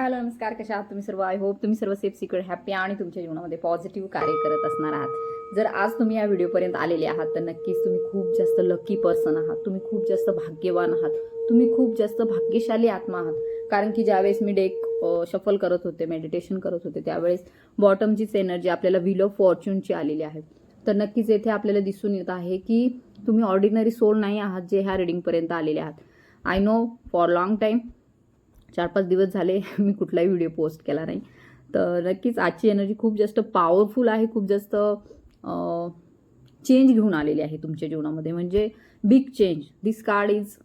Hello नमस्कार, कशा आहात तुम्ही सर्व? आय होप तुम्ही सर्व सेफ सिक्युअर हॅपी आणि तुमच्या जीवनामध्ये पॉझिटिव्ह कार्य करत असणार आहात. जर आज तुम्ही या व्हिडिओपर्यंत आलेले आहात तर नक्कीच तुम्ही खूप जास्त लकी पर्सन आहात, तुम्ही खूप जास्त भाग्यवान आहात, तुम्ही खूप जास्त भाग्यशाली आत्मा आहात. कारण की ज्यावेळेस मी डेक शफल करत होते, मेडिटेशन करत होते, त्यावेळेस बॉटमचीच एनर्जी आपल्याला व्हील ऑफ फॉर्च्यूनची आलेली आहे. तर नक्कीच येथे आपल्याला दिसून येत आहे की तुम्ही ऑर्डिनरी सोल नाही आहात जे ह्या रिडिंगपर्यंत आलेले आहात. I know for long time 4-5 दिवस झाले मी कुठलाही व्हिडिओ पोस्ट केला नाही. तर नक्कीच आजची एनर्जी खूप जास्त पॉवरफुल आहे, खूप जास्त चेंज घेऊन आलेली आहे तुमच्या जीवनामध्ये, म्हणजे big change. This card is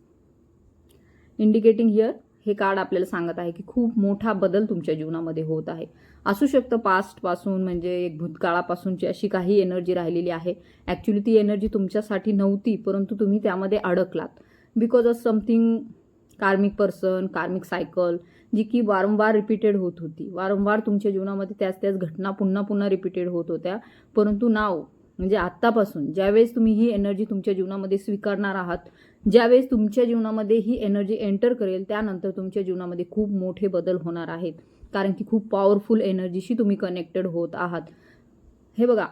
indicating here. हे कार्ड आपल्याला सांगत आहे की खूप मोठा बदल तुमच्या जीवनामध्ये होत आहे. असू शकतं पास्टपासून, म्हणजे एक भूतकाळापासूनची अशी काही एनर्जी राहिलेली आहे. ॲक्च्युली ती एनर्जी तुमच्यासाठी नव्हती, परंतु तुम्ही त्यामध्ये अडकलात बिकॉज ऑफ समथिंग कार्मिक पर्सन, कार्मिक सायकल, जी की वारंवार रिपीटेड होत होती. वारंवार तुमच्या जीवनामध्ये त्याच घटना पुन्हा पुन्हा रिपीटेड होत होत्या. परंतु नाव म्हणजे आत्तापासून ज्यावेळेस तुम्ही ही एनर्जी तुमच्या जीवनामध्ये स्वीकारणार आहात, ज्यावेळेस तुमच्या जीवनामध्ये ही एनर्जी एंटर करेल, त्यानंतर तुमच्या जीवनामध्ये खूप मोठे बदल होणार आहेत. कारण की खूप पॉवरफुल एनर्जीशी तुम्ही कनेक्टेड होत आहात. हे बघा,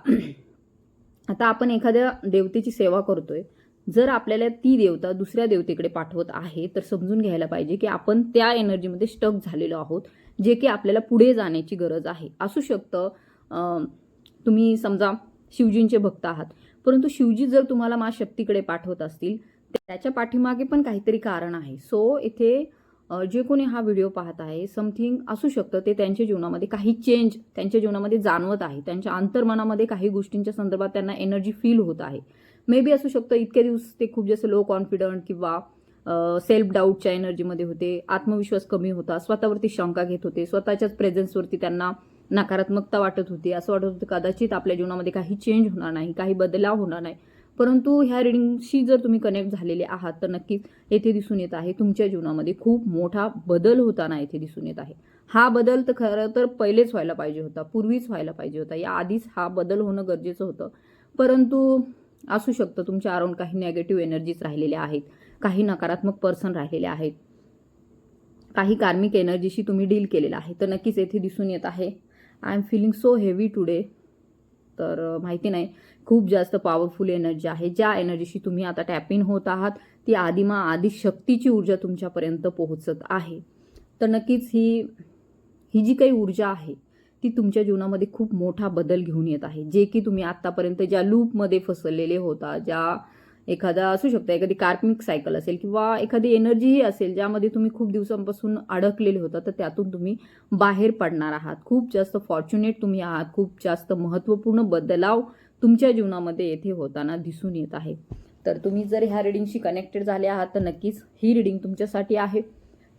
आता आपण एखाद्या देवतेची सेवा करतोय. जर आपल्याला ती देवता दुसऱ्या देवतेकडे पाठवत आहे तर समजून घ्यायला पाहिजे की आपण त्या एनर्जीमध्ये स्टक झालेलो आहोत, जे की आपल्याला पुढे जाण्याची गरज आहे. असू शकतं तुम्ही समजा शिवजींचे भक्त आहात, परंतु शिवजी जर तुम्हाला मा शक्तीकडे पाठवत असतील त्याच्या पाठीमागे पण काहीतरी कारण आहे. सो इथे जे कोणी हा व्हिडिओ पाहत आहे, समथिंग असू शकतं ते त्यांच्या जीवनामध्ये काही चेंज त्यांच्या जीवनामध्ये जाणवत आहे. त्यांच्या अंतर्मनामध्ये काही गोष्टींच्या संदर्भात त्यांना एनर्जी फील होत आहे. मे बी असू शकतं इतके दिवस ते खूप जास्त लो कॉन्फिडंट किंवा सेल्फ डाऊटच्या एनर्जीमध्ये होते, आत्मविश्वास कमी होता, स्वतःवरती शंका घेत होते, स्वतःच्याच प्रेझेन्सवरती त्यांना नकारात्मकता वाटत होती. असं वाटत होतं कदाचित आपल्या जीवनामध्ये काही चेंज होणार नाही, काही बदलाव होणार नाही. परंतु ह्या रिडिंगशी जर तुम्ही कनेक्ट झालेले आहात तर नक्कीच येथे दिसून येत आहे तुमच्या जीवनामध्ये खूप मोठा बदल होताना येथे दिसून येत आहे. हा बदल तर खरं तर पहिलेच व्हायला पाहिजे होता, पूर्वीच व्हायला पाहिजे होता, या आधीच हा बदल होणं गरजेचं होतं. परंतु असू शकतं तुमच्या अराउंड काही नेगेटिव्ह एनर्जीज राहिलेल्या आहेत, काही नकारात्मक पर्सन राहिलेले आहेत, काही कार्मिक एनर्जीशी तुम्ही डील केलेला आहे. तर नक्कीच येथे दिसून येत आहे I am feeling so heavy today. तर माहिती नाही, खूप जास्त पॉवरफुल एनर्जी आहे. ज्या एनर्जीशी तुम्ही आता टॅप इन होत आहात ती आदी शक्तीची ऊर्जा तुमच्यापर्यंत पोहोचत आहे. तर नक्कीच ही जी काही ऊर्जा आहे ती तुमच्या जीवनामध्ये खूप मोठा बदल घेऊन येत आहे. जे की तुम्ही आत्तापर्यंत ज्या लूपमध्ये फसलेले होता, ज्या एखादा असू शकतं एखादी कार्मिक सायकल असेल किंवा एखादी एनर्जीही असेल ज्यामध्ये तुम्ही खूप दिवसांपासून अडकलेले होता, तर त्यातून तुम्ही बाहेर पडणार आहात. खूप जास्त फॉर्च्युनेट तुम्ही आहात. खूप जास्त महत्त्वपूर्ण बदलाव तुमच्या जीवनामध्ये येथे होताना दिसून येत आहे. तर तुम्ही जर ह्या रिडिंगशी कनेक्टेड झाले आहात तर नक्कीच ही रिडिंग तुमच्यासाठी आहे.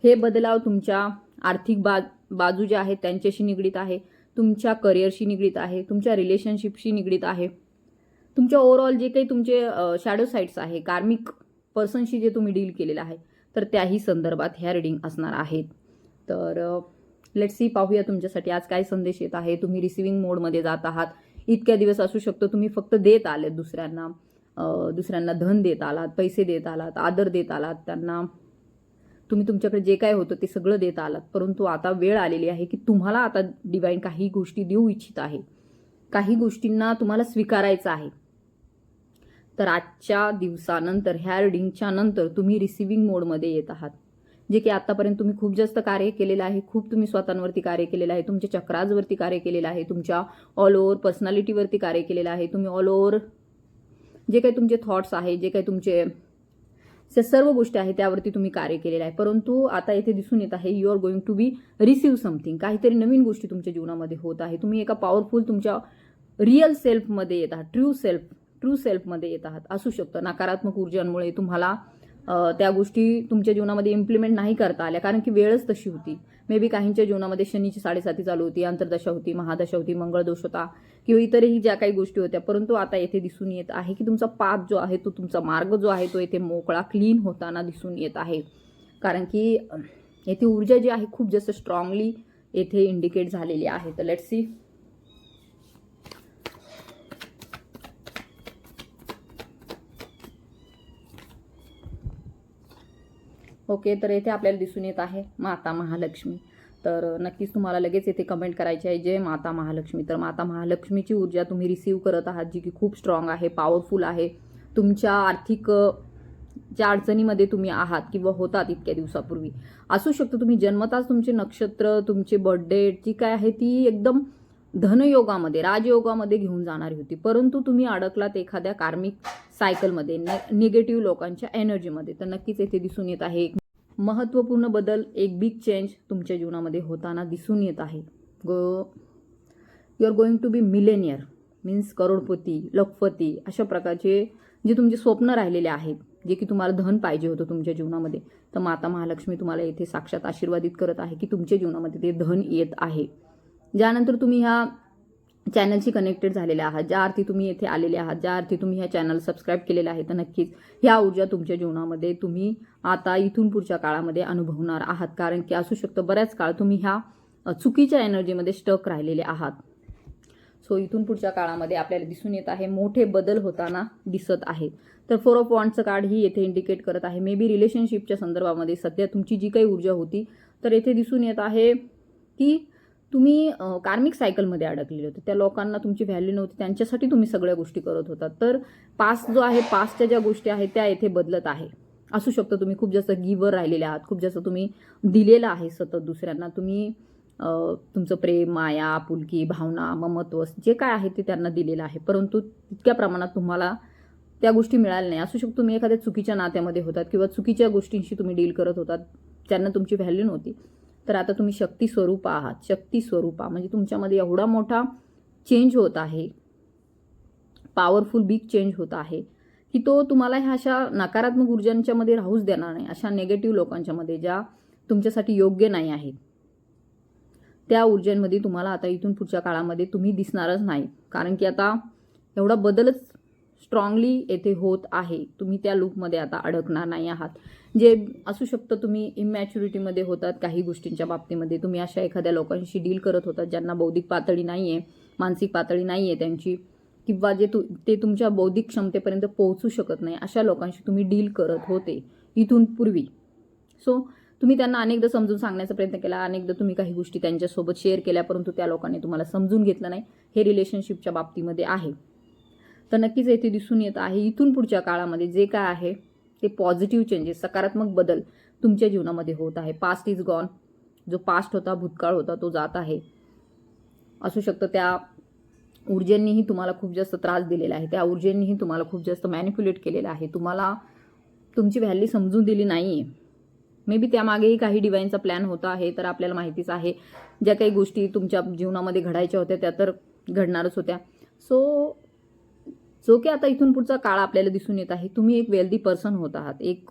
हे बदलाव तुमच्या आर्थिक बाजू ज्या आहेत त्यांच्याशी निगडीत आहे, तुमच्या करिअरशी निगडीत आहे, तुमच्या रिलेशनशिपशी निगडीत आहे, तुमच्या ओव्हरऑल जे काही तुमचे शॅडो साईड्स आहे, कार्मिक पर्सनशी जे तुम्ही डील केलेलं आहे, तर त्याही संदर्भात ह्या रिडिंग असणार आहेत. तर लेट्स सी, पाहूया तुमच्यासाठी आज काय संदेश येत आहे. तुम्ही रिसिव्हिंग मोडमध्ये जात आहात. इतक्या दिवस असू शकतं तुम्ही फक्त देत आलेत दुसऱ्यांना धन देत आलात, पैसे देत आलात, आदर देत आलात, त्यांना तुम्ही तुमच्याकडे जे काय होतं ते सगळं देत आलात. परंतु आता वेळ आलेली आहे की तुम्हाला आता डिवाईन काही गोष्टी देऊ इच्छित आहे, काही गोष्टींना तुम्हाला स्वीकारायचं आहे. तर आजच्या दिवसानंतर, ह्या रिडिंगच्या नंतर तुम्ही रिसिव्हिंग मोडमध्ये येत आहात. जे की आतापर्यंत तुम्ही खूप जास्त कार्य केलेलं आहे, खूप तुम्ही स्वतःवरती कार्य केलेलं आहे, तुमच्या चक्राजवरती कार्य केलेलं आहे, तुमच्या ऑल ओव्हर पर्सनॅलिटीवरती कार्य केलेलं आहे, तुम्ही ऑल ओव्हर जे काही तुमचे थॉट्स आहे, जे काही तुमचे सर्व गोष्टी आहेत त्यावरती तुम्ही कार्य केलेलं आहे. परंतु आता येथे दिसून येत आहे you are going to be receive something. काहीतरी नवीन गोष्टी तुमच्या जीवनामध्ये होत आहे. तुम्ही एका पॉवरफुल तुमच्या रिअल सेल्फमध्ये येत आहात, ट्रू सेल्फमध्ये येत आहात. असू शकतं नकारात्मक ऊर्जांमुळे तुम्हाला त्या गोष्टी तुमच्या जीवनामध्ये इम्प्लिमेंट नाही करता आल्या, कारण की वेळच तशी होती. मे बी काहींच्या जीवनामध्ये शनीची 7.5 चालू होती, अंतर्दशा होती, महादशा होती, मंगळ दोष होता किंवा इतरही ज्या काही गोष्टी होत्या. परंतु आता येथे दिसून येत आहे की तुमचा पाथ जो आहे, तो तुमचा मार्ग जो आहे तो येथे मोकळा, क्लीन होताना दिसून येत आहे. कारण की येथे ऊर्जा जी आहे खूप जास्त स्ट्रॉंगली येथे इंडिकेट झालेली आहे. तर लेट्स सी. ओके, तर येथे आपल्याला दिसून येत आहे माता महालक्ष्मी. तर नक्कीच तुम्हाला लगेच येथे कमेंट करायची आहे जय माता महालक्ष्मी. तर माता महालक्ष्मीची ऊर्जा तुम्ही रिसीव्ह करत आहात, जी की खूप स्ट्रॉंग आहे, पॉवरफुल आहे. तुमच्या आर्थिक ज्या अडचणीमध्ये तुम्ही आहात किंवा होतात इतक्या दिवसापूर्वी, असू शकतं तुम्ही जन्मताच तुमचे नक्षत्र, तुमचे बर्थडे जी काय आहे ती एकदम धनयोगामध्ये, राजयोगामध्ये घेऊन जाणारी होती, परंतु तुम्ही अडकलात एखाद्या कार्मिक सायकलमध्ये, निगेटिव्ह लोकांच्या एनर्जीमध्ये. तर नक्कीच येथे दिसून येत आहे एक महत्त्वपूर्ण बदल, एक बिग चेंज तुमच्या जीवनामध्ये होताना दिसून येत आहे. You are going to be millionaire, means करोडपती, लखपती, अशा प्रकारचे जे तुमचे स्वप्न राहिलेले आहेत, जे की तुम्हाला धन पाहिजे होतं तुमच्या जीवनामध्ये, तर माता महालक्ष्मी तुम्हाला येथे साक्षात आशीर्वादित करत आहे की तुमच्या जीवनामध्ये ते धन येत आहे. ज्यानंतर तुम्ही ह्या चॅनलशी कनेक्टेड झालेले आहात, ज्या अर्थी तुम्ही येथे आलेले आहात, ज्या अर्थी तुम्ही ह्या चॅनल सबस्क्राईब केलेले आहे, तर नक्कीच ह्या ऊर्जा तुमच्या जीवनामध्ये तुम्ही आता इथून पुढच्या काळामध्ये अनुभवणार आहात. कारण की असू शकतं बऱ्याच काळ तुम्ही ह्या चुकीच्या एनर्जीमध्ये स्टक राहिलेले आहात. सो इथून पुढच्या काळामध्ये आपल्याला दिसून येत आहे मोठे बदल होताना दिसत आहेत. तर 4 ऑफ वॉन्ड्सचं कार्ड ही येथे इंडिकेट करत आहे मे बी रिलेशनशिपच्या संदर्भामध्ये सध्या तुमची जी काही ऊर्जा होती, तर येथे दिसून येत आहे की तुम्ही कार्मिक सायकलमध्ये अडकलेले होते, त्या लोकांना तुमची व्हॅल्यू नव्हती, त्यांच्यासाठी तुम्ही सगळ्या गोष्टी करत होतात. तर पास्ट जो आहे, पास्टच्या ज्या गोष्टी आहेत त्या येथे बदलत आहे. असू शकतं तुम्ही खूप जास्त गिव्हर राहिलेले आहात, खूप जास्त तुम्ही दिलेलं आहे सतत दुसऱ्यांना, तुम्ही तुमचं प्रेम, माया, आपुलकी, भावना, ममत्व जे काय आहे ते त्यांना दिलेलं आहे, परंतु तितक्या प्रमाणात तुम्हाला त्या गोष्टी मिळाल्या नाही. असू शकतो तुम्ही एखाद्या चुकीच्या नात्यामध्ये होतात किंवा चुकीच्या गोष्टींशी तुम्ही डील करत होतात, त्यांना तुमची व्हॅल्यू नव्हती. तर आता तुम्ही शक्ती स्वरूप आहात, शक्ती स्वरूपा म्हणजे तुमच्यामध्ये एवढा मोठा चेंज होत आहे, पॉवरफुल बिग चेंज होत आहे की तो तुम्हाला ह्या अशा नकारात्मक ऊर्जांच्या मध्ये राहूच देणार नाही. अशा नेगेटिव्ह लोकांच्या मध्ये ज्या तुमच्यासाठी योग्य नाही आहेत, त्या ऊर्जांमध्ये तुम्हाला आता इथून पुढच्या काळामध्ये तुम्ही दिसणारच नाही. कारण की आता एवढा बदलच स्ट्रॉंगली येथे होत आहे. तुम्ही त्या लूपमध्ये आता अडकणार नाही आहात. जे असू शकतं तुम्ही इमॅच्युरिटीमध्ये होतात काही गोष्टींच्या बाबतीमध्ये, तुम्ही अशा एखाद्या लोकांशी डील करत होतात ज्यांना बौद्धिक पातळी नाही आहे, मानसिक पातळी नाही आहे त्यांची, किंवा जे ते तुमच्या बौद्धिक क्षमतेपर्यंत पोहोचू शकत नाही, अशा लोकांशी तुम्ही डील करत होते इथून पूर्वी. सो तुम्ही त्यांना अनेकदा समजून सांगण्याचा प्रयत्न केला, अनेकदा तुम्ही काही गोष्टी त्यांच्यासोबत शेअर केल्या, परंतु त्या लोकांनी तुम्हाला समजून घेतलं नाही. हे रिलेशनशिपच्या बाबतीमध्ये आहे. तर नक्कीच येथे दिसून येत आहे इथून पुढच्या काळामध्ये जे काय आहे ते पॉझिटिव्ह चेंजेस, सकारात्मक बदल तुमच्या जीवनामध्ये होत आहे. पास्ट इज गॉन, जो पास्ट होता, भूतकाळ होता, तो जात आहे. असू शकतं त्या ऊर्जेंनीही तुम्हाला खूप जास्त त्रास दिलेला आहे, त्या ऊर्जेंनीही तुम्हाला खूप जास्त मॅनिप्युलेट केलेलं आहे, तुम्हाला तुमची व्हॅल्यू समजून दिली नाही आहे. मे बी त्यामागेही काही डिवाईनचा प्लॅन होता आहे, तर आपल्याला माहितीच आहे ज्या काही गोष्टी तुमच्या जीवनामध्ये घडायच्या होत्या त्या तर घडणारच होत्या. सो जो की आता इथून पुढचा काळ आपल्याला दिसून येत आहे, तुम्ही एक वेल्दी पर्सन होत आहात, एक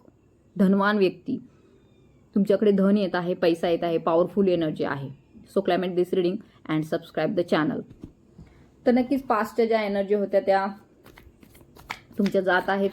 धनवान व्यक्ती, तुमच्याकडे धन येत आहे, पैसा येत आहे, पॉवरफुल एनर्जी आहे. So climate this reading and subscribe the channel. तर नक्कीच पास्टच्या ज्या एनर्जी होत्या त्या तुमच्या जात आहेत.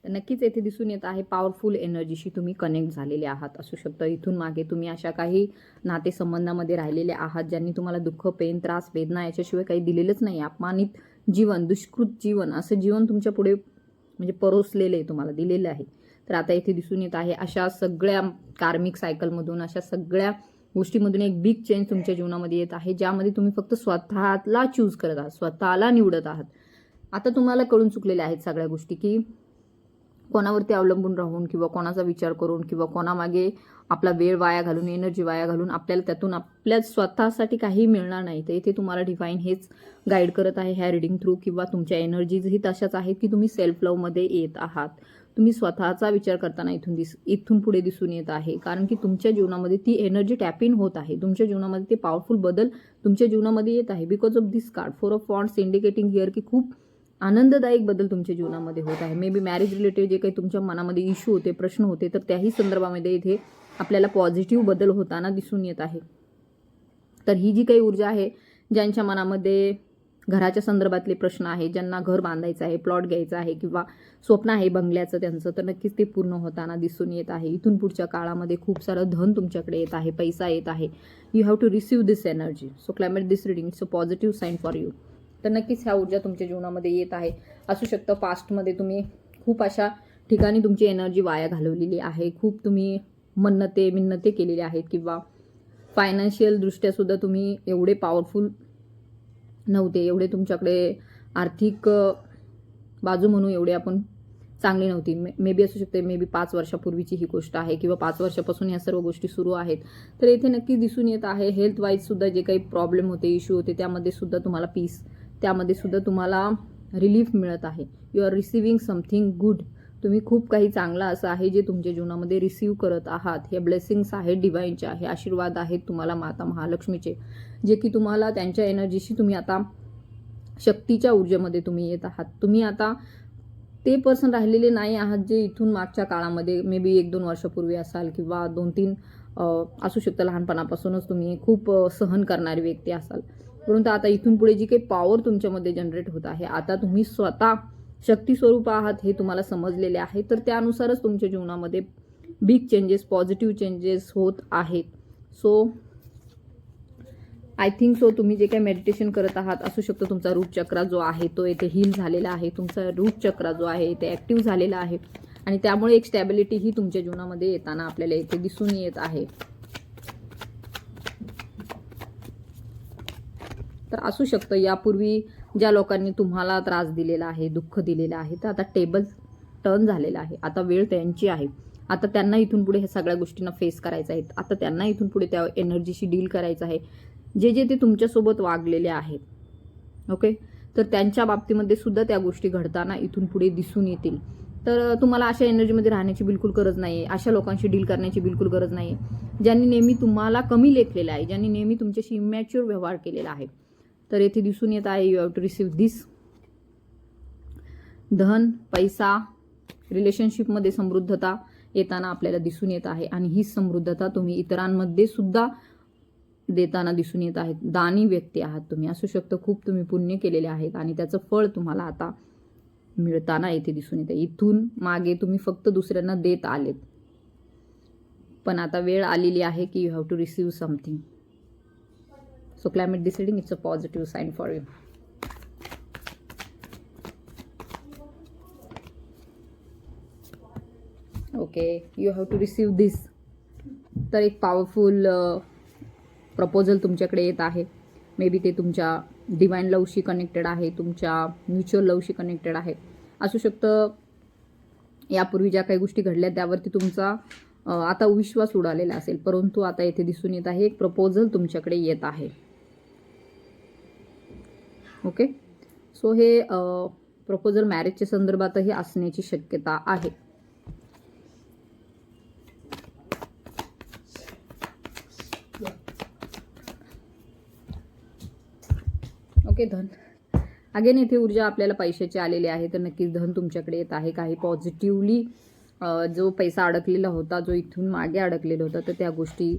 नक्कीच येथे दिसून येत आहे पॉवरफुल एनर्जीशी तुम्ही कनेक्ट झालेले आहात. असू शकतं इथून मागे तुम्ही अशा काही नातेसंबंधामध्ये राहिलेले आहात ज्यांनी तुम्हाला दुःख, पेन, त्रास, वेदना याच्याशिवाय काही दिलेलंच नाही. अपमानित जीवन, दुष्कृत जीवन, असं जीवन तुमच्या पुढे म्हणजे परोसलेले तुम्हाला दिलेलं आहे. तर आता इथे दिसून येत आहे अशा सगळ्या कार्मिक सायकलमधून, अशा सगळ्या गोष्टीमधून एक बिग चेंज तुमच्या जीवनामध्ये येत आहे, ज्यामध्ये तुम्ही फक्त स्वतःला चूज करत आहात, स्वतःला निवडत आहात. आता तुम्हाला कळून चुकलेल्या आहेत सगळ्या गोष्टी की कोणावरती अवलंबून राहून किंवा कोणाचा विचार करून किंवा कोणामागे आपला वेळ वाया घालून, एनर्जी वाया घालून आपल्याला त्यातून आपल्या स्वतःसाठी काही मिळणार नाही. तर इथे तुम्हाला डिवाईन हेच गाईड करत आहे ह्या रिडिंग थ्रू, किंवा तुमच्या एनर्जीजही तशाच आहेत की तुम्ही सेल्फ लव्हमध्ये येत आहात. तुम्ही स्वतःचा विचार करताना इथून पुढे दिसून येत आहे, कारण की तुमच्या जीवनामध्ये ती एनर्जी टॅप इन होत आहे. तुमच्या जीवनामध्ये ते पॉवरफुल बदल तुमच्या जीवनामध्ये येत आहे. Because of this card 4 of wands indicating here की खूप आनंददायक बदल तुमच्या जीवनामध्ये होत आहे. मे बी मॅरेज रिलेटेड जे काही तुमच्या मनामध्ये इश्यू होते, प्रश्न होते, तर त्याही संदर्भामध्ये इथे आपल्याला पॉझिटिव्ह बदल होताना दिसून येत आहे. तर ही जी काही ऊर्जा आहे, ज्यांच्या मनामध्ये घराच्या संदर्भातले प्रश्न आहे, ज्यांना घर बांधायचं आहे, प्लॉट घ्यायचा आहे किंवा स्वप्न आहे बंगल्याचं त्यांचं, तर नक्कीच ते पूर्ण होताना दिसून येत आहे. इथून पुढच्या काळामध्ये खूप सारं धन तुमच्याकडे येत आहे, पैसा येत आहे. You have to receive this energy. So climate this reading, it's a positive sign for you. तर नक्कीच ह्या ऊर्जा तुमच्या जीवनामध्ये येत आहे. असू शकतं पास्टमध्ये तुम्ही खूप अशा ठिकाणी तुमची एनर्जी वाया घालवलेली आहे, खूप तुम्ही मिन्नते केलेल्या आहेत, किंवा फायनान्शियल दृष्ट्या सुद्धा तुम्ही एवढे पॉवरफुल नव्हते, एवढे तुमच्याकडे आर्थिक बाजू म्हणून एवढे आपण चांगली नव्हती. मे बी असू शकते, मे बी 5 वर्षापूर्वीची ही गोष्ट आहे, किंवा 5 वर्षापासून या सर्व गोष्टी सुरू आहेत. तर इथे नक्की दिसून येत आहे हेल्थ वाईज सुद्धा जे काही प्रॉब्लेम होते, इश्यू होते, त्यामध्ये सुद्धा तुम्हाला पीस, त्यामध्ये सुद्धा तुम्हाला रिलीफ मिळत आहे. You are receiving something good. तुम्ही खूप काही चांगला असं आहे जे तुमच्या जीवनामध्ये रिसीव्ह करत आहात. हे ब्लेसिंग्स आहेत डिवाइनचे, हे आशीर्वाद आहेत तुम्हाला माता महालक्ष्मीचे, जे की तुम्हाला त्यांच्या एनर्जीशी तुम्ही आता शक्तीच्या ऊर्जेमध्ये तुम्ही येत आहात. तुम्ही आता ते पर्सन राहिलेले नाही आहात जे इथून मागच्या काळामध्ये मे बी 1-2 वर्षापूर्वी असाल, किंवा 2-3 असू शकतं लहानपणापासूनच तुम्ही खूप सहन करणारी व्यक्ती असाल. परंतु आता इथून पुढे जी काही पॉवर तुमच्यामध्ये जनरेट होत आहे, आता तुम्ही स्वतः शक्ती स्वरूप आहात हे तुम्हाला समजलेले आहे. तर त्यानुसारच तुमच्या जीवनामध्ये बिग चेंजेस, पॉझिटिव्ह चेंजेस होत आहेत. सो आय थिंक सो तुम्ही जे काही मेडिटेशन करत आहात, असू शकतो तुमचा रूट चक्रा जो आहे तो येथे हील झालेला आहे, तुमचा रूट चक्रा जो आहे ते ॲक्टिव्ह झालेला आहे, आणि त्यामुळे एक स्टॅबिलिटी ही तुमच्या जीवनामध्ये येताना आपल्याला इथे दिसून येत आहे. तर असू शकतं यापूर्वी ज्या लोकांनी तुम्हाला त्रास दिलेला आहे, दुःख दिलेलं आहे, तर आता टेबल टर्न झालेला आहे. आता वेळ त्यांची आहे. आता त्यांना इथून पुढे ह्या सगळ्या गोष्टींना फेस करायचं आहे. आता त्यांना इथून पुढे त्या एनर्जीशी डील करायचं आहे, जे ते तुमच्यासोबत वागलेले आहेत. ओके, तर त्यांच्या बाबतीमध्ये सुद्धा त्या गोष्टी घडताना इथून पुढे दिसून येतील. तर तुम्हाला अशा एनर्जीमध्ये राहण्याची बिलकुल गरज नाही आहे, अशा लोकांशी डील करण्याची बिलकुल गरज नाही आहे ज्यांनी नेहमी तुम्हाला कमी लेखलेलं आहे, ज्यांनी नेहमी तुमच्याशी इमॅच्युअर व्यवहार केलेला आहे. तर येथे दिसून येत आहे यू हॅव टू रिसीव्ह दिस. धन, पैसा, रिलेशनशिपमध्ये समृद्धता येताना आपल्याला दिसून येत आहे, आणि ही समृद्धता तुम्ही इतरांमध्ये सुद्धा देताना दिसून येत आहेत. दानी व्यक्ती आहात तुम्ही, असू शकतं खूप तुम्ही पुण्य केलेले आहेत आणि त्याचं फळ तुम्हाला आता मिळताना येथे दिसून येते. इथून मागे तुम्ही फक्त दुसऱ्यांना देत आलेत, पण आता वेळ आलेली आहे की you have to receive something. So climate deciding, it's a positive sign for you. Okay, you have to receive this. तर एक पॉवरफुल प्रपोजल तुमच्याकडे येत आहे. मे बी ते तुमच्या डिवाइन लवशी कनेक्टेड आहे, तुमच्या म्युच्युअल लवशी कनेक्टेड आहे. असू शकतं यापूर्वी ज्या काही गोष्टी घडल्या त्यावरती तुमचा आता विश्वास उडालेला असेल, परंतु आता येथे दिसून येत आहे एक प्रपोजल तुमच्याकडे येत आहे. ओके, सो हे प्रपोजल मॅरेजच्या संदर्भातही असण्याची शक्यता आहे. ओके, धन अगेन येथे ऊर्जा आपल्याला पैशाची आलेली आहे, तर नक्कीच धन तुमच्याकडे येत आहे. काही पॉझिटिव्हली जो पैसा अडकलेला होता, जो इथून मागे अडकलेला होता, तर त्या गोष्टी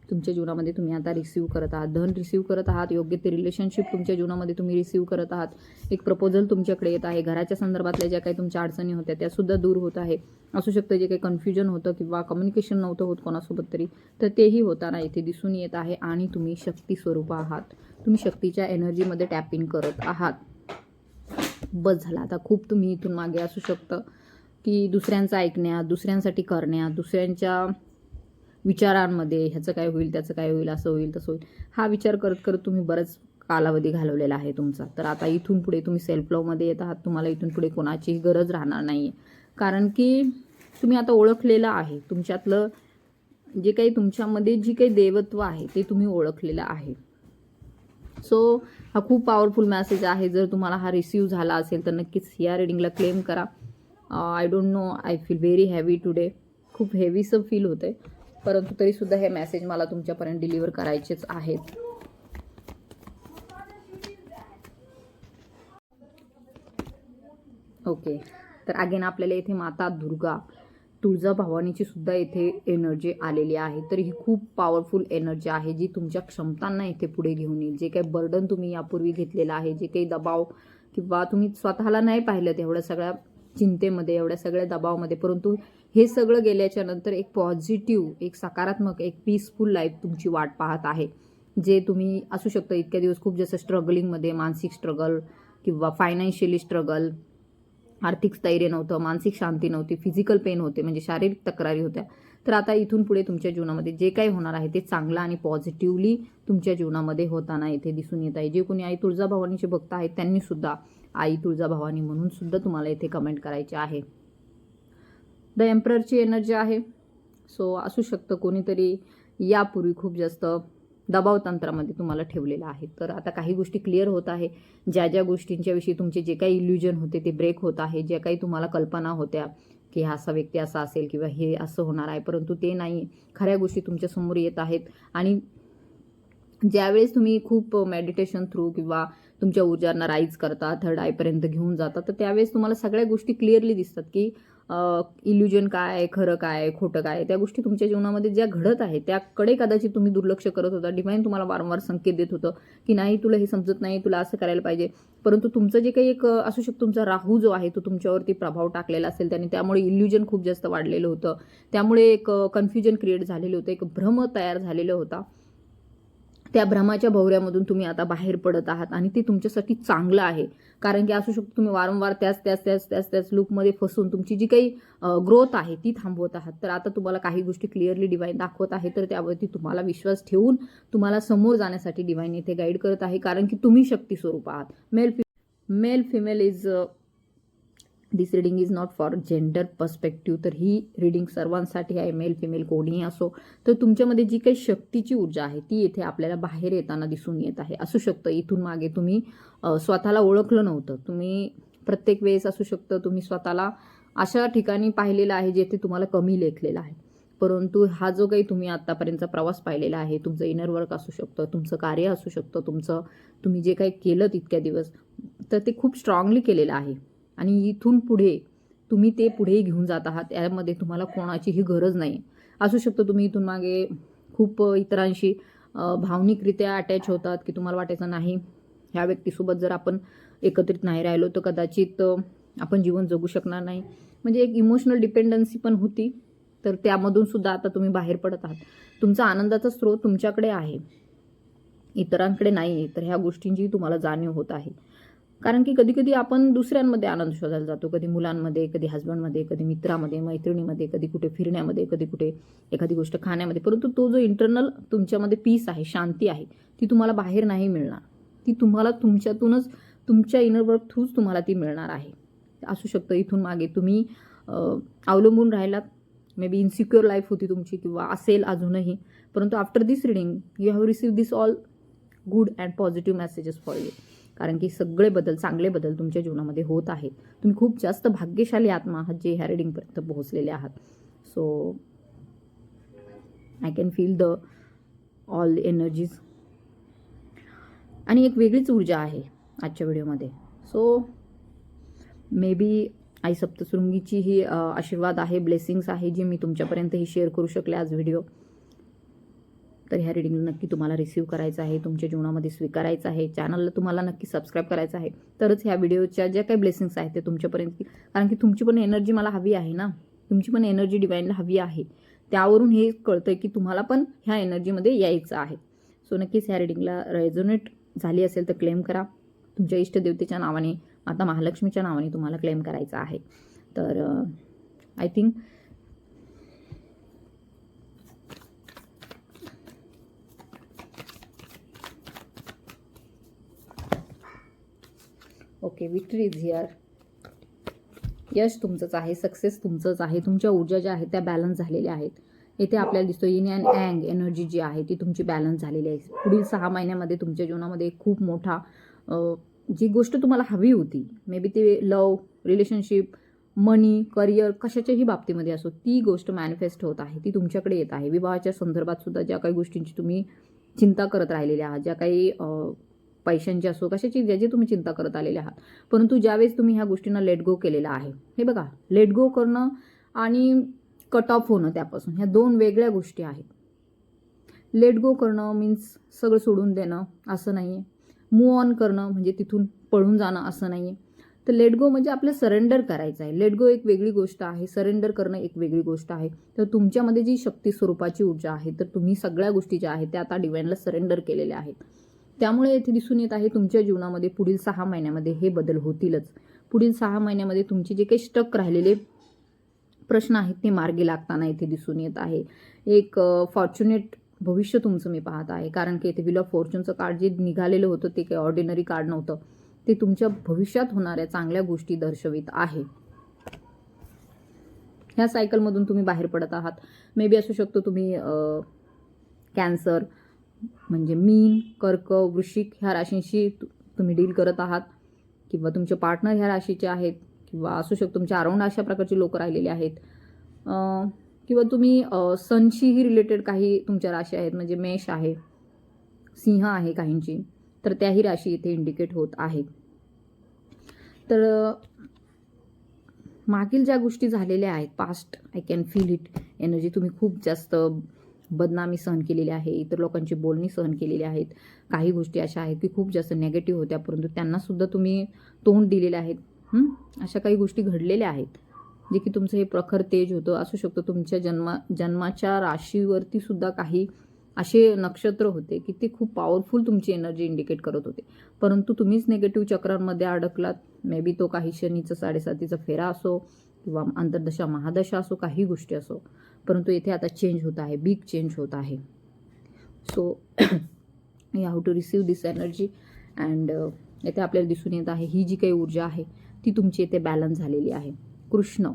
तुमच्या जीवनामध्ये तुम्ही आता रिसीव्ह करत आहात. धन रिसीव्ह करत आहात, योग्य ते रिलेशनशिप तुमच्या जीवनामध्ये तुम्ही रिसीव्ह करत आहात. एक प्रपोजल तुमच्याकडे येत आहे. घराच्या संदर्भातल्या ज्या काही तुमच्या अडचणी होत्या त्या सुद्धा दूर होत आहे. असू शकतं जे काही कन्फ्युजन होतं किंवा कम्युनिकेशन नव्हतं होत कोणासोबत तरी, तर तेही होताना इथे दिसून येत आहे. आणि तुम्ही शक्ती स्वरूप आहात, तुम्ही शक्तीच्या एनर्जीमध्ये टॅपिंग करत आहात. बस झाला आता, खूप तुम्ही इथून मागे असू शकतं की दुसऱ्यांचं ऐकण्यात, दुसऱ्यांसाठी करण्यात, दुसऱ्यांच्या विचारांमध्ये ह्याचं काय होईल, त्याचं काय होईल, असं होईल, तसं होईल, हा विचार करत करत तुम्ही बरंच कालावधी घालवलेला आहे तुमचा. तर आता इथून पुढे तुम्ही सेल्फ लव्हमध्ये येत आहात. तुम्हाला इथून पुढे कोणाचीही गरज राहणार नाही आहे, कारण की तुम्ही आता ओळखलेलं आहे. तुमच्यातलं जे काही तुमच्यामध्ये जी काही देवत्व आहे ते तुम्ही ओळखलेलं आहे. सो हा खूप पॉवरफुल मेसेज आहे. जर तुम्हाला हा रिसीव्ह झाला असेल तर नक्कीच या रिडिंगला क्लेम करा. I don't know, I feel very heavy today. खूप हेवीसं फील होतं आहे, परंतु तरीसुद्धा हे मेसेज मला तुमच्यापर्यंत डिलिव्हर करायचेच आहेत. ओके, तर अगेन आपल्याला इथे माता दुर्गा, तुळजा भवानीची सुद्धा इथे एनर्जी आलेली आहे. तर ही खूप पॉवरफुल एनर्जी आहे जी तुमच्या क्षमतांना इथे पुढे घेऊन येईल. जे काही बर्डन तुम्ही यापूर्वी घेतलेलं आहे, जे काही दबाव किंवा तुम्ही स्वतःला नाही पाहिलं एवढ्या सगळ्या चिंतेमध्ये, एवढ्या सगळ्या दबावामध्ये, परंतु हे सगळं गेल्याच्या नंतर एक पॉझिटिव्ह, एक सकारात्मक, एक पीसफुल लाईफ तुमची वाट पाहत आहे. जे तुम्ही असू शकतं इतक्या दिवस खूप जास्त स्ट्रगलिंगमध्ये, मानसिक स्ट्रगल किंवा फायनान्शियली स्ट्रगल, आर्थिक स्थैर्य नव्हतं, मानसिक शांती नव्हती, फिजिकल पेन होते, म्हणजे शारीरिक तक्रारी होत्या. तर आता इथून पुढे तुमच्या जीवनामध्ये जे काही होणार आहे ते चांगलं आणि पॉझिटिव्हली तुमच्या जीवनामध्ये होताना इथे दिसून येत आहे. जे कोणी आई तुळजाभवानीचे भक्त आहेत त्यांनी सुद्धा आई तुळजाभवानी म्हणून सुद्धा तुम्हाला इथे कमेंट करायचे आहे. द एम्पररची एनर्जी आहे. सो असू शकतं कोणीतरी यापूर्वी खूप जास्त दबाव तंत्रामध्ये तुम्हाला ठेवलेलं आहे. तर आता काही गोष्टी क्लिअर होत आहे. ज्या ज्या गोष्टींच्या विषयी तुमचे जे काही इल्युजन होते ते ब्रेक होत आहे. ज्या काही तुम्हाला कल्पना होत्या की हा असा व्यक्ती असा असेल किंवा हे असं होणार आहे, परंतु ते नाही, खऱ्या गोष्टी तुमच्यासमोर येत आहेत. आणि ज्यावेळेस तुम्ही खूप मेडिटेशन थ्रू किंवा तुमच्या ऊर्जांना राईज करता, थर्ड आयपर्यंत घेऊन जाता, तर त्यावेळेस तुम्हाला सगळ्या गोष्टी क्लिअरली दिसतात की इल्युजन काय, खरं काय, खोटं काय, त्या गोष्टी तुमच्या जीवनामध्ये ज्या घडत आहे त्याकडे कदाचित तुम्ही दुर्लक्ष करत होता. डिवाइन तुम्हाला वारंवार संकेत देत होतं की नाही, तुला हे समजत नाही, तुला असं करायला पाहिजे. परंतु तुमचं जे काही एक असू शकतं, तुमचा राहू जो आहे तो तुमच्यावरती प्रभाव टाकलेला असेल त्याने, त्यामुळे इल्युजन खूप जास्त वाढलेलं होतं. त्यामुळे एक कन्फ्युजन क्रिएट झालेलं होतं, एक भ्रम तयार झालेला होता. त्या भ्रमाच्या भोवऱ्यामधून तुम्ही आता बाहेर पडत आहात आणि ते तुमच्यासाठी चांगलं आहे. कारण की असू शकतं तुम्ही वारंवार त्याच लूपमध्ये फसून तुमची जी काही ग्रोथ आहे ती थांबवत आहात. तर आता तुम्हाला काही गोष्टी क्लिअरली डिवाइन दाखवत आहे. तर त्यावरती तुम्हाला विश्वास ठेवून तुम्हाला समोर जाण्यासाठी डिवाइन इथे गाईड करत आहे. कारण की तुम्ही शक्ती स्वरूप आहात. Male female is this reading is not for gender perspective. तर ही रीडिंग सर्वांसाठी आहे, मेल फिमेल कोणीही असो. तर तुमच्यामध्ये जी काही शक्तीची ऊर्जा आहे ती येथे आपल्याला बाहेर येताना दिसून येत आहे. असू शकतं इथून मागे तुम्ही स्वतःला ओळखलं नव्हतं. तुम्ही प्रत्येक वेळेस असू शकतं तुम्ही स्वतःला अशा ठिकाणी पाहिलेलं आहे जेथे तुम्हाला कमी लेखलेलं आहे. परंतु हा जो काही तुम्ही आत्तापर्यंतचा प्रवास पाहिलेला आहे, तुमचं इनर वर्क असू शकतं, तुमचं कार्य असू शकतं, तुम्ही जे काही केलं तितक्या दिवस, तर ते खूप स्ट्रॉंगली केलेलं आहे. आणि इथून पुढे तुम्ही ते पुढेही घेऊन जात आहात. यामध्ये तुम्हाला कोणाचीही गरज नाही. असू शकतं तुम्ही इथून मागे खूप इतरांशी भावनिकरित्या अटॅच होतात की तुम्हाला वाटायचं नाही, ह्या व्यक्तीसोबत जर आपण एकत्रित नाही राहिलो तर कदाचित आपण जीवन जगू शकणार नाही. म्हणजे एक इमोशनल डिपेंडन्सी पण होती. तर त्यामधून सुद्धा आता तुम्ही बाहेर पडत आहात. तुमचा आनंदाचा स्रोत तुमच्याकडे आहे, इतरांकडे नाही. तर ह्या गोष्टींची तुम्हाला जाणीव होत आहे. कारण की कधी कधी आपण दुसऱ्यांमध्ये आनंद शोधायला जातो, कधी मुलांमध्ये, कधी हस्बंडमध्ये, कधी मित्रामध्ये, मैत्रिणीमध्ये, कधी कुठे फिरण्यामध्ये, कधी कुठे एखादी गोष्ट खाण्यामध्ये. परंतु तो जो इंटरनल तुमच्यामध्ये पीस आहे, शांती आहे, ती तुम्हाला बाहेर नाही मिळणार. ती तुम्हाला तुमच्यातूनच, तुमच्या इनर वर्क थ्रूच तुम्हाला ती मिळणार आहे. असू शकतं इथून मागे तुम्ही अवलंबून राहिलात, मे बी इन्सिक्युअर लाईफ होती तुमची किंवा असेल अजूनही. परंतु after this reading you have receive this all good and positive messages for you. कारण की सगळे बदल, चांगले बदल तुमच्या जीवनामध्ये होत आहेत. तुम्ही खूप जास्त भाग्यशाली आत्मा आहात जे ह्या रीडिंगपर्यंत पोहोचलेले आहात. So I can feel the all energies. आणि एक वेगळीच ऊर्जा आहे आजच्या व्हिडिओमध्ये. सो मे बी आई सप्तशृंगीची ही आशीर्वाद आहे, ब्लेसिंग्स आहे जी मी तुमच्यापर्यंत ही शेअर करू शकले आज व्हिडिओ. तर ह्या रीडिंगला नक्की तुम्हाला रिसीव्ह करायचं आहे, तुमच्या जीवनामध्ये स्वीकारायचं आहे. चॅनलला तुम्हाला नक्की सबस्क्राईब करायचं आहे. तरच ह्या व्हिडिओच्या ज्या काही ब्लेसिंग्स आहेत ते तुमच्यापर्यंत, कारण की तुमची पण एनर्जी मला हवी आहे ना, तुमची पण एनर्जी डिवाइनला हवी आहे. त्यावरून हे कळतंय की तुम्हाला पण ह्या एनर्जीमध्ये यायचं आहे. सो नक्कीच ह्या रीडिंगला रेझोनेट झाली असेल तर क्लेम करा. तुमच्या इष्टदेवतेच्या नावाने, माता महालक्ष्मीच्या नावाने तुम्हाला क्लेम करायचं आहे. तर I think okay, victory is here. यश तुमचंच आहे, सक्सेस तुमचंच आहे. तुमच्या ऊर्जा ज्या आहेत त्या बॅलन्स झालेल्या आहेत. इथे आपल्याला दिसतो यिन अँड यँग एनर्जी जी आहे ती तुमची बॅलन्स झालेली आहे. पुढील 6 महिन्यामध्ये तुमच्या जीवनामध्ये खूप मोठा जी गोष्ट तुम्हाला हवी होती, मे बी ते लव, रिलेशनशिप, मनी, करिअर, कशाच्याही बाबतीमध्ये असो, ती गोष्ट मॅनिफेस्ट होत आहे, ती तुमच्याकडे येत आहे. विवाहाच्या संदर्भात सुद्धा ज्या काही गोष्टींची तुम्ही चिंता करत राहिलेल्या आहात, ज्या काही पैशांची असो, कशाची ज्याची तुम्ही चिंता करत आलेले आहात, परंतु ज्यावेळेस तुम्ही ह्या गोष्टींना लेट गो केलेला आहे, हे बघा, लेट गो करणं आणि कट ऑफ होणं त्यापासून, ह्या 2 वेगळ्या गोष्टी आहेत. लेट गो करणं मीन्स सगळं सोडून देणं असं नाही आहे. मूव ऑन करणं म्हणजे तिथून पळून जाणं असं नाही आहे. तर लेट गो म्हणजे आपलं सरेंडर करायचं आहे. लेट गो एक वेगळी गोष्ट आहे, सरेंडर करणं एक वेगळी गोष्ट आहे. तर तुमच्यामध्ये जी शक्ती स्वरूपाची ऊर्जा आहे, तर तुम्ही सगळ्या गोष्टी ज्या आहेत त्या आता डिवाइनला सरेंडर केलेल्या आहेत. त्यामुळे येथे दिसून येत आहे तुमच्या जीवनामध्ये पुढील 6 महिन्यामध्ये हे बदल होतीलच. पुढील 6 महिन्यामध्ये तुमचे जे काही स्टक राहिलेले प्रश्न आहेत ते मार्गी लागताना इथे दिसून येत आहे. एक फॉर्च्युनेट भविष्य तुमचं मी पाहत आहे, कारण की इथे व्हील ऑफ फॉर्च्यूनचं कार्ड जे निघालेलं होतं ते काही ऑर्डिनरी कार्ड नव्हतं, ते तुमच्या भविष्यात होणाऱ्या चांगल्या गोष्टी दर्शवित आहे. ह्या सायकलमधून तुम्ही बाहेर पडत आहात. मे बी असू शकतो तुम्ही कॅन्सर म्हणजे मीन, कर्क, वृश्चिक ह्या राशींशी तुम्ही डील करत आहात, किंवा तुमचे पार्टनर ह्या राशीचे आहेत, किंवा असू शकतो तुमच्या अराउंड अशा प्रकारचे लोक राहिलेले आहेत, किंवा तुम्ही सनशीही रिलेटेड काही तुमच्या राशी आहेत, म्हणजे मेष आहे, सिंह आहे काहींची, तर त्याही राशी इथे इंडिकेट होत आहेत. तर मागील ज्या गोष्टी झालेल्या आहेत, past I can feel it energy, तुम्ही खूप जास्त बदनामी सहन केलेली आहे, इतर लोकांची बोलणी सहन केलेली आहेत, काही गोष्टी अशा आहेत की खूप जास्त नेगेटिव्ह होत्या, परंतु त्यांनासुद्धा तुम्ही तोंड दिलेले आहेत. अशा काही गोष्टी घडलेल्या आहेत जे की तुमचं हे प्रखर तेज होतं. असू शकतो तुमच्या जन्माच्या राशीवरती सुद्धा काही असे नक्षत्र होते की ते खूप पॉवरफुल तुमची एनर्जी इंडिकेट करत होते, परंतु तुम्हीच निगेटिव्ह चक्रांमध्ये अडकलात. मे बी तो काही शनीचं 7.5 फेरा असो, किंवा अंतर्दशा महादशा असो, काही गोष्टी असो, परंतु इथे आता चेंज होत आहे, बिग चेंज होत आहे. So you have to receive this energy. And इथे आपल्याला दिसून येत आहे ही जी काही ऊर्जा आहे ती तुमची इथे बॅलन्स झालेली आहे. कृष्ण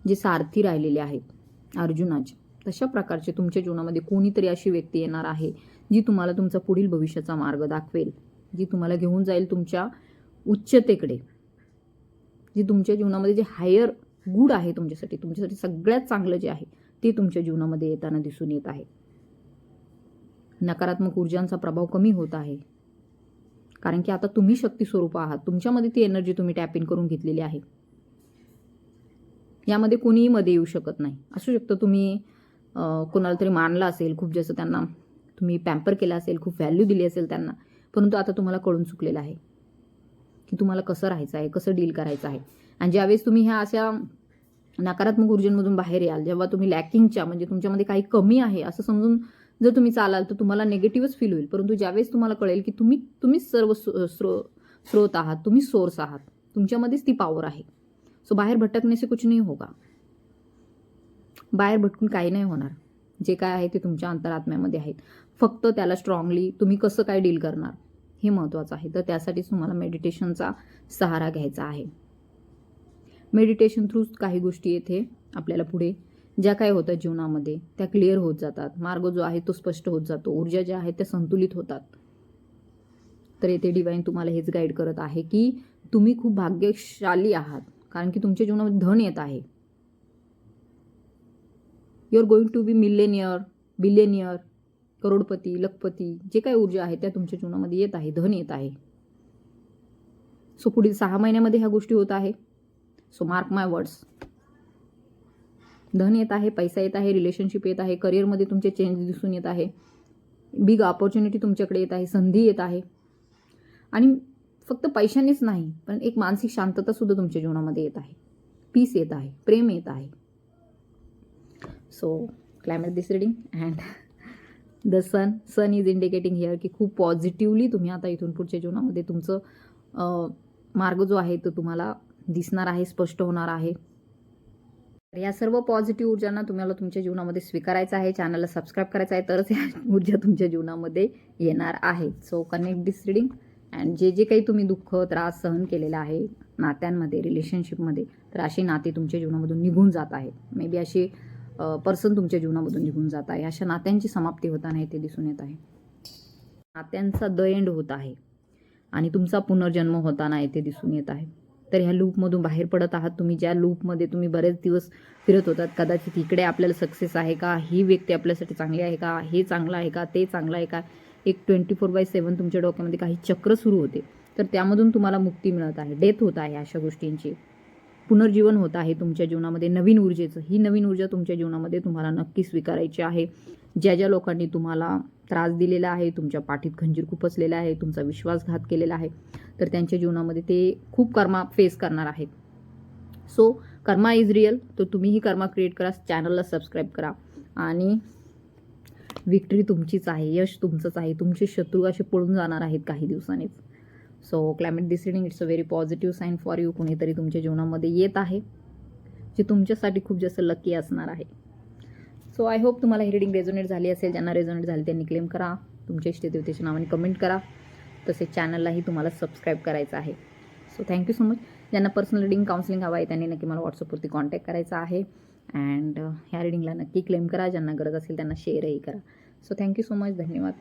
जे सारथी राहिलेले आहेत अर्जुनाचे, तशा प्रकारचे तुमच्या जीवनामध्ये कोणीतरी अशी व्यक्ती येणार आहे जी तुम्हाला तुमचा पुढील भविष्याचा मार्ग दाखवेल, जी तुम्हाला घेऊन जाईल तुमच्या उच्चतेकडे, जी तुमच्या जीवनामध्ये जे हायर गुड आहे तुमच्यासाठी सगळ्यात चांगलं जे आहे ते तुमच्या जीवनामध्ये येताना दिसून येत आहे. नकारात्मक ऊर्जांचा प्रभाव कमी होत आहे, कारण की आता तुम्ही शक्ती स्वरूप आहात, तुमच्यामध्ये ती एनर्जी तुम्ही टॅप इन करून घेतलेली आहे. यामध्ये कोणीही मध्ये येऊ शकत नाही. असू शकतं तुम्ही कोणाला तरी मानला असेल, खूप जास्त त्यांना तुम्ही पॅम्पर केला असेल, खूप व्हॅल्यू दिली असेल त्यांना, परंतु आता तुम्हाला कळून चुकलेलं आहे की तुम्हाला कसं राहायचं आहे, कसं डील करायचं आहे. आणि ज्यावेळेस तुम्ही ह्या अशा नकारात्मक ऊर्जांमधून बाहेर याल, जेव्हा तुम्ही लॅकिंगच्या म्हणजे तुमच्यामध्ये काही कमी आहे असं समजून जर तुम्ही चालाल तर तुम्हाला नेगेटिव्हच फील होईल, परंतु ज्यावेळेस तुम्हाला कळेल की तुम्हीच सर्व स्रोत आहात, तुम्ही सोर्स आहात, तुमच्यामध्येच ती पॉवर आहे. सो बाहेर भटकने से कुछ नहीं होगा. बाहेर भटकून काही नाही होणार. जे काय आहे ते तुमच्या अंतरात्म्यामध्ये आहेत. फक्त त्याला स्ट्रॉंगली तुम्ही कसं काय डील करणार हे महत्त्वाचं आहे. तर त्यासाठीच तुम्हाला मेडिटेशनचा सहारा घ्यायचा आहे. मेडिटेशन थ्रू काही गोष्टी येथे आपल्याला पुढे ज्या काय होतात जीवनामध्ये त्या क्लिअर होत जातात. मार्ग जो आहे तो स्पष्ट होत जातो. ऊर्जा ज्या आहेत त्या संतुलित होतात. तर येथे डिवाइन तुम्हाला हेच गाईड करत आहे की तुम्ही खूप भाग्यशाली आहात, कारण की तुमच्या जीवनामध्ये धन येत आहे. You are going to be millionaire, billionaire, करोडपती, लखपती, जे काही ऊर्जा आहे त्या तुमच्या जीवनामध्ये येत आहे, धन येत आहे. सो पुढील 6 महिन्यामध्ये ह्या गोष्टी होत आहे. सो मार्क माय वर्ड्स. धन येत आहे, पैसा येत आहे, रिलेशनशिप येत आहे, करिअरमध्ये तुमचे चेंज दिसून येत आहे, बिग ऑपॉर्च्युनिटी तुमच्याकडे येत आहे, संधी येत आहे. आणि फक्त पैशानेच नाही, पण एक मानसिक शांतता सुद्धा तुमच्या जीवनामध्ये येत आहे, पीस येत आहे, प्रेम येत आहे. So climate this reading and the sun is indicating here की खूप पॉझिटिव्हली तुम्ही आता इथून पुढच्या जीवनामध्ये तुमचं मार्ग जो आहे तो तुम्हाला दिसणार आहे, स्पष्ट होणार आहे. या सर्व पॉझिटिव्ह ऊर्जांना तुम्हाला तुमच्या जीवनामध्ये स्वीकारायचं आहे, चॅनलला सबस्क्राईब करायचं आहे, तरच या ऊर्जा तुमच्या जीवनामध्ये येणार आहे. So connect this reading and जे काही तुम्ही दुःख त्रास सहन केलेला आहे नात्यांमध्ये, रिलेशनशिपमध्ये, तर अशी नाती तुमच्या जीवनामधून निघून जात आहेत. मे बी अशी पर्सन तुमच्या जीवनामधून निघून जात आहे. अशा नात्यांची समाप्ती होताना इथे दिसून येत आहे. नात्यांचा द एंड होत आहे आणि तुमचा पुनर्जन्म होताना इथे दिसून येत आहे. तर ह्या लूपमधून बाहेर पडत आहात तुम्ही. ज्या लूपमध्ये तुम्ही बरेच दिवस फिरत होतात, कदाचित इकडे आपल्याला सक्सेस आहे का, ही व्यक्ती आपल्यासाठी चांगली आहे का, हे चांगलं आहे का, ते चांगलं आहे का, एक 24/7 तुमच्या डोक्यामध्ये काही चक्र सुरू होते. तर त्यामधून तुम्हाला मुक्ती मिळत आहे, डेथ होत आहे, अशा गोष्टींची पुनर्जीवन होत आहे तुमच्या जीवनामध्ये नवीन ऊर्जेचं. ही नवीन ऊर्जा तुमच्या जीवनामध्ये तुम्हाला नक्की स्वीकारायची आहे. ज्या लोकांनी तुम्हाला त्रास दिलेला आहे, तुमच्या पाठीत खंजीर खुपसलेला आहे, तुमचा विश्वासघात केलेला आहे, तर त्यांच्या जीवनामध्ये ते खूप कर्मा फेस करणार आहेत. So Karma is real. तर तुम्हीही कर्मा क्रिएट करा, चॅनलला सबस्क्राईब करा आणि विक्ट्री तुमचीच आहे, यश तुमचंच आहे. तुमचे शत्रू असे पळून जाणार आहेत काही दिवसांनीच. So climate this reading it's a very positive sign for you. कोणीतरी तुमच्या जीवनामध्ये येत आहे, जे तुमच्यासाठी खूप जास्त लकी असणार आहे. सो आय होप तुम्हाला ही रिडिंग रेझोनेट झाली असेल. ज्यांना रेझोनेट झाली त्यांनी क्लेम करा, तुमच्या इष्टदेवतेच्या नावाने कमेंट करा, तसेच चॅनललाही तुम्हाला सबस्क्राईब करायचं आहे. So thank you so much. ज्यांना पर्सनल रिडिंग काउन्सिलिंग हवं आहे त्यांनी नक्की मला व्हॉट्सअपवरती कॉन्टॅक्ट करायचा आहे. अँड ह्या रिडिंगला नक्की क्लेम करा. ज्यांना गरज असेल त्यांना शेअरही करा. So thank you so much. धन्यवाद.